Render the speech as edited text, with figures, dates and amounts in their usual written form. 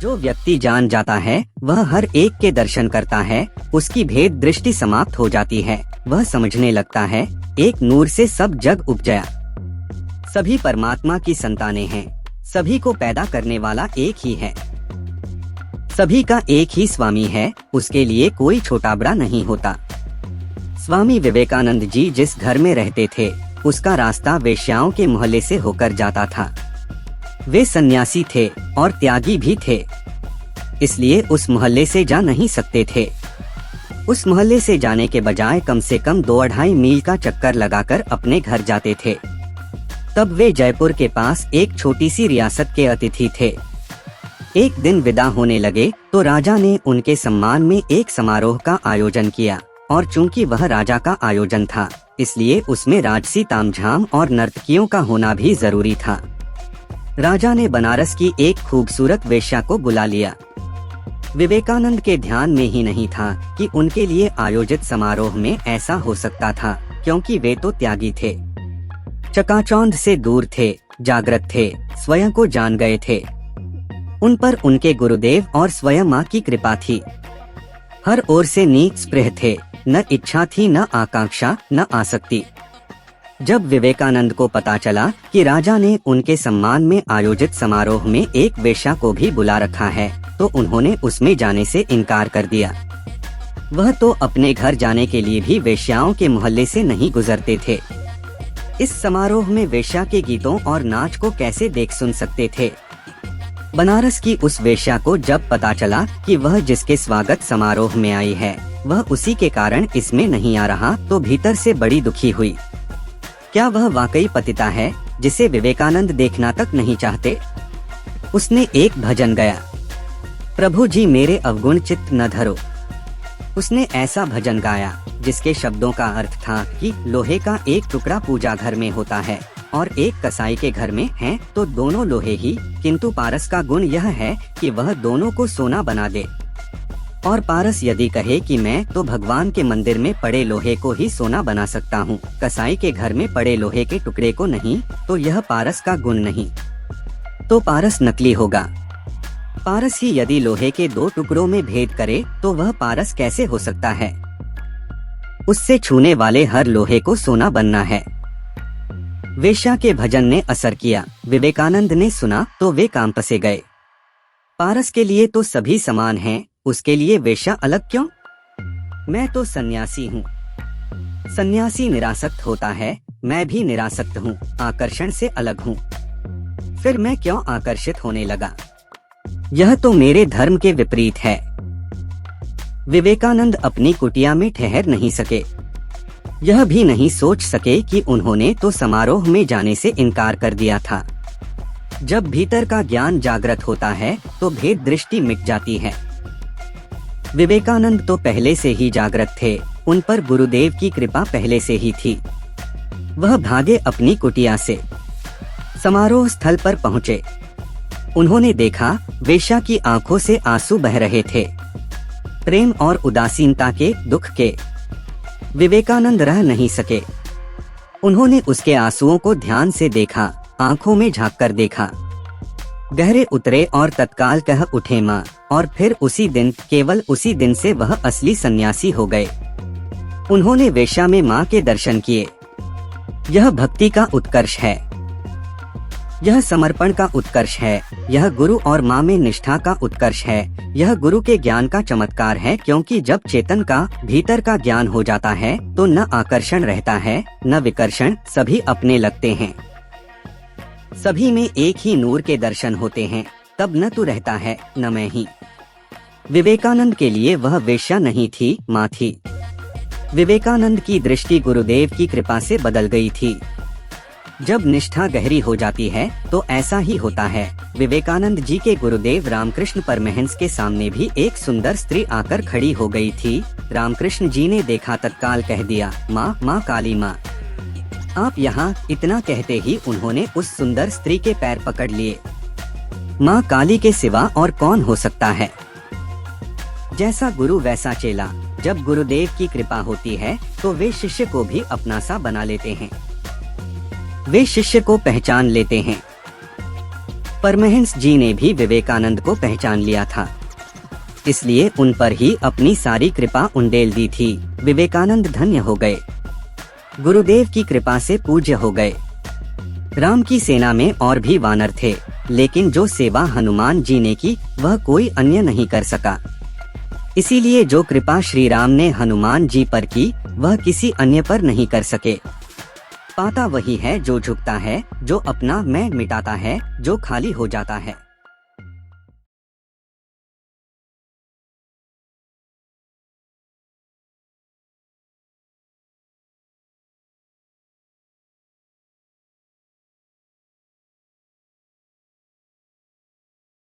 जो व्यक्ति जान जाता है वह हर एक के दर्शन करता है, उसकी भेद दृष्टि समाप्त हो जाती है। वह समझने लगता है एक नूर से सब जग उपजया। सभी परमात्मा की संतानें हैं, सभी को पैदा करने वाला एक ही है, सभी का एक ही स्वामी है, उसके लिए कोई छोटा बड़ा नहीं होता। स्वामी विवेकानंद जी जिस घर में रहते थे उसका रास्ता वेश्याओं के मोहल्ले से होकर जाता था। वे सन्यासी थे और त्यागी भी थे, इसलिए उस मोहल्ले से जा नहीं सकते थे। उस मोहल्ले से जाने के बजाय कम से कम 2-2.5 मील का चक्कर लगाकर अपने घर जाते थे। तब वे जयपुर के पास एक छोटी सी रियासत के अतिथि थे। एक दिन विदा होने लगे तो राजा ने उनके सम्मान में एक समारोह का आयोजन किया और चूंकि वह राजा का आयोजन था इसलिए उसमें राजसी तामझाम और नर्तकियों का होना भी जरूरी था। राजा ने बनारस की एक खूबसूरत वेश्या को बुला लिया। विवेकानंद के ध्यान में ही नहीं था कि उनके लिए आयोजित समारोह में ऐसा हो सकता था, क्योंकि वे तो त्यागी थे, चकाचौंध से दूर थे, जागृत थे, स्वयं को जान गए थे। उन पर उनके गुरुदेव और स्वयं माँ की कृपा थी। हर ओर से नीक स्पृह थे, न इच्छा थी, न आकांक्षा, न आसक्ति। जब विवेकानंद को पता चला कि राजा ने उनके सम्मान में आयोजित समारोह में एक वेश्या को भी बुला रखा है तो उन्होंने उसमें जाने से इनकार कर दिया। वह तो अपने घर जाने के लिए भी वेश्याओं के मोहल्ले से नहीं गुजरते थे। इस समारोह में वेश्या के गीतों और नाच को कैसे देख सुन सकते थे। बनारस की उस वेश्या को जब पता चला कि वह जिसके स्वागत समारोह में आई है वह उसी के कारण इसमें नहीं आ रहा तो भीतर से बड़ी दुखी हुई। क्या वह वाकई पतिता है जिसे विवेकानंद देखना तक नहीं चाहते? उसने एक भजन गाया, प्रभु जी मेरे अवगुण चित्त न धरो। उसने ऐसा भजन गाया जिसके शब्दों का अर्थ था कि लोहे का एक टुकड़ा पूजा घर में होता है और एक कसाई के घर में है तो दोनों लोहे ही, किंतु पारस का गुण यह है कि वह दोनों को सोना बना दे। और पारस यदि कहे कि मैं तो भगवान के मंदिर में पड़े लोहे को ही सोना बना सकता हूँ, कसाई के घर में पड़े लोहे के टुकड़े को नहीं, तो यह पारस का गुण नहीं, तो पारस नकली होगा। पारस ही यदि लोहे के 2 टुकड़ों में भेद करे तो वह पारस कैसे हो सकता है? उससे छूने वाले हर लोहे को सोना बनना है। वेश्या के भजन ने असर किया। विवेकानंद ने सुना तो वे कांपसे गए। पारस के लिए तो सभी समान हैं, उसके लिए वेश्या अलग क्यों? मैं तो सन्यासी हूँ। सन्यासी निरासक्त होता है, मैं भी निरासक्त हूँ, आकर्षण से अलग हूँ। फिर मैं क्यों आकर्षित होने लगा? यह तो मेरे धर्म के विपरीत है। विवेकानंद अपनी कुटिया में ठहर नहीं सके। यह भी नहीं सोच सके कि उन्होंने तो समारोह में जाने से इनकार कर दिया था। जब भीतर का ज्ञान जागृत होता है तो भेद दृष्टि मिट जाती है। विवेकानंद तो पहले से ही जागृत थे, उन पर गुरुदेव की कृपा पहले से ही थी। वह भागे अपनी कुटिया से। समारोह स्थल पर पहुँचे। उन्होंने देखा वेश्या की आंखों से आंसू बह रहे थे, प्रेम और उदासीनता के, दुख के। विवेकानंद रह नहीं सके। उन्होंने उसके आंसुओं को ध्यान से देखा, आंखों में झांककर देखा। गहरे उतरे और तत्काल कह उठे माँ, और फिर उसी दिन, केवल उसी दिन से वह असली सन्यासी हो गए। उन्होंने वेश्या में माँ के दर्शन किए। यह भक्ति का उत्कर्ष है, यह समर्पण का उत्कर्ष है, यह गुरु और माँ में निष्ठा का उत्कर्ष है, यह गुरु के ज्ञान का चमत्कार है। क्योंकि जब चेतन का भीतर का ज्ञान हो जाता है तो न आकर्षण रहता है न विकर्षण, सभी अपने लगते हैं। सभी में एक ही नूर के दर्शन होते हैं, तब न तू रहता है न मैं ही। विवेकानंद के लिए वह वेश्या नहीं थी, माँ थी। विवेकानंद की दृष्टि गुरुदेव की कृपा से बदल गई थी। जब निष्ठा गहरी हो जाती है तो ऐसा ही होता है। विवेकानंद जी के गुरुदेव रामकृष्ण परमहंस के सामने भी एक सुंदर स्त्री आकर खड़ी हो गई थी। रामकृष्ण जी ने देखा, तत्काल कह दिया, माँ, माँ काली माँ, आप यहाँ। इतना कहते ही उन्होंने उस सुंदर स्त्री के पैर पकड़ लिए। माँ काली के सिवा और कौन हो सकता है? जैसा गुरु वैसा चेला। जब गुरुदेव की कृपा होती है तो वे शिष्य को भी अपना सा बना लेते हैं, वे शिष्य को पहचान लेते हैं। परमहंस जी ने भी विवेकानंद को पहचान लिया था, इसलिए उन पर ही अपनी सारी कृपा उंडेल दी थी। विवेकानंद धन्य हो गए, गुरुदेव की कृपा से पूज्य हो गए। राम की सेना में और भी वानर थे, लेकिन जो सेवा हनुमान जी ने की वह कोई अन्य नहीं कर सका। इसीलिए जो कृपा श्री राम ने हनुमान जी पर की वह किसी अन्य पर नहीं कर सके। पाता वही है जो झुकता है, जो अपना मैं मिटाता है, जो खाली हो जाता है।